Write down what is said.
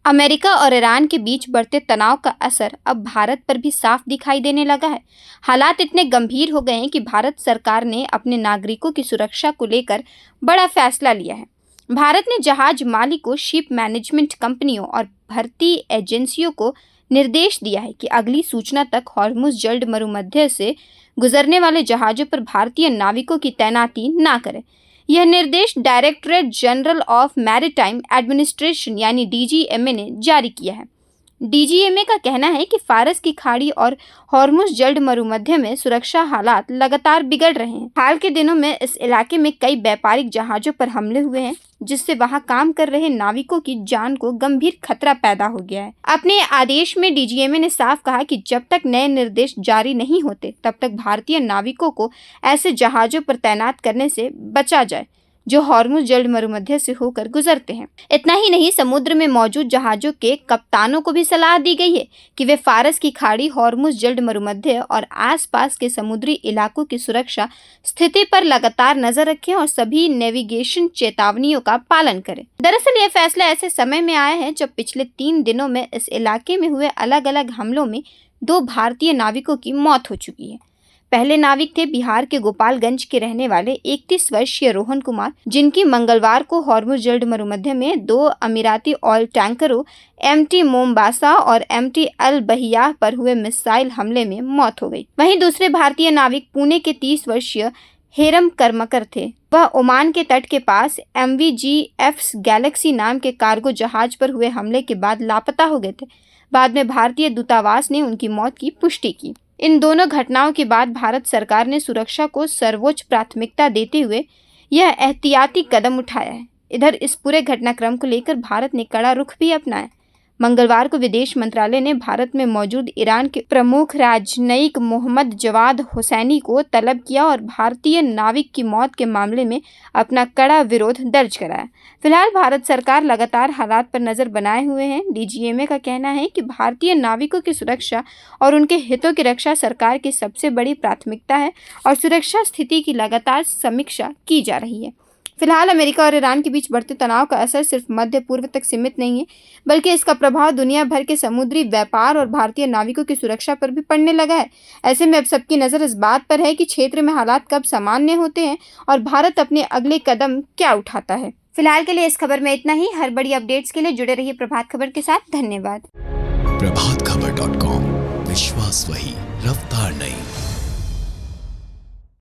America और Iran के बीच बढ़ते तनाव का असर अब भारत पर भी साफ दिखाई देने लगा है। हालात इतने गंभीर हो गए हैं कि भारत सरकार ने अपने नागरिकों की सुरक्षा को लेकर बड़ा फैसला लिया है। भारत ने जहाज मालिकों, शिप मैनेजमेंट कंपनियों और भर्ती एजेंसियों को निर्देश दिया है कि अगली सूचना तक हॉर्मुज़ जल्द मरुमध्य से गुजरने वाले जहाज़ों पर भारतीय नाविकों की तैनाती ना करें। यह निर्देश directorate general of maritime administration यानी डीजीएमए ने जारी किया है। डीजीएमए का कहना है कि फारस की खाड़ी और हॉर्मुज़ जल्द मरुमध्य में सुरक्षा हालात लगातार बिगड़ रहे हैं। हाल के दिनों में इस इलाके में कई व्यापारिक जहाज़ों पर हमले हुए हैं, जिससे वहां काम कर रहे नाविकों की जान को गंभीर खतरा पैदा हो गया है। अपने आदेश में डीजीएमए ने साफ कहा कि जब तक नए निर्देश जारी नहीं होते, तब तक भारतीय नाविकों को ऐसे जहाज़ों पर तैनात करने से बचा जाए जो हॉर्मुज़ जल्द मरुमध्य से होकर गुजरते हैं। इतना ही नहीं, समुद्र में मौजूद जहाज़ों के कप्तानों को भी सलाह दी गई है कि वे फारस की खाड़ी, हॉर्मुज़ जल्द मरुमध्य और आसपास के समुद्री इलाकों की सुरक्षा स्थिति पर लगातार नजर रखें और सभी नेविगेशन चेतावनियों का पालन करें। दरअसल यह फैसला ऐसे समय में आया है जब पिछले 3 दिनों में इस इलाके में हुए अलग अलग हमलों में 2 भारतीय नाविकों की मौत हो चुकी है। पहले नाविक थे बिहार के गोपालगंज के रहने वाले 31 वर्षीय रोहन कुमार, जिनकी मंगलवार को हॉर्मुज़ जल्द मरुमध्य में 2 अमीराती ऑयल टैंकरों एमटी मोम्बासा और एमटी अल बहियाह पर हुए मिसाइल हमले में मौत हो गई। वहीं दूसरे भारतीय नाविक पुणे के 30 वर्षीय हेरम कर्मकर थे। वह ओमान के तट के पास MVGF गैलेक्सी नाम के कार्गो जहाज पर हुए हमले के बाद लापता हो गए थे। बाद में भारतीय दूतावास ने उनकी मौत की पुष्टि की। इन दोनों घटनाओं के बाद भारत सरकार ने सुरक्षा को सर्वोच्च प्राथमिकता देते हुए यह एहतियाती कदम उठाया है। इधर इस पूरे घटनाक्रम को लेकर भारत ने कड़ा रुख भी अपनाया। मंगलवार को विदेश मंत्रालय ने भारत में मौजूद ईरान के प्रमुख राजनयिक मोहम्मद जवाद हुसैनी को तलब किया और भारतीय नाविक की मौत के मामले में अपना कड़ा विरोध दर्ज कराया। फिलहाल भारत सरकार लगातार हालात पर नजर बनाए हुए हैं। डीजीएमए का कहना है कि भारतीय नाविकों की सुरक्षा और उनके हितों की रक्षा सरकार की सबसे बड़ी प्राथमिकता है और सुरक्षा स्थिति की लगातार समीक्षा की जा रही है। फिलहाल अमेरिका और ईरान के बीच बढ़ते तनाव का असर सिर्फ मध्य पूर्व तक सीमित नहीं है, बल्कि इसका प्रभाव दुनिया भर के समुद्री व्यापार और भारतीय नाविकों की सुरक्षा पर भी पड़ने लगा है। ऐसे में अब सबकी नज़र इस बात पर है कि क्षेत्र में हालात कब सामान्य होते हैं और भारत अपने अगले कदम क्या उठाता है। फिलहाल के लिए इस खबर में इतना ही। हर बड़ी अपडेट्स के लिए जुड़े रहिए प्रभात खबर के साथ। धन्यवाद। प्रभातखबर.com, विश्वास वही, रफ्तार नहीं।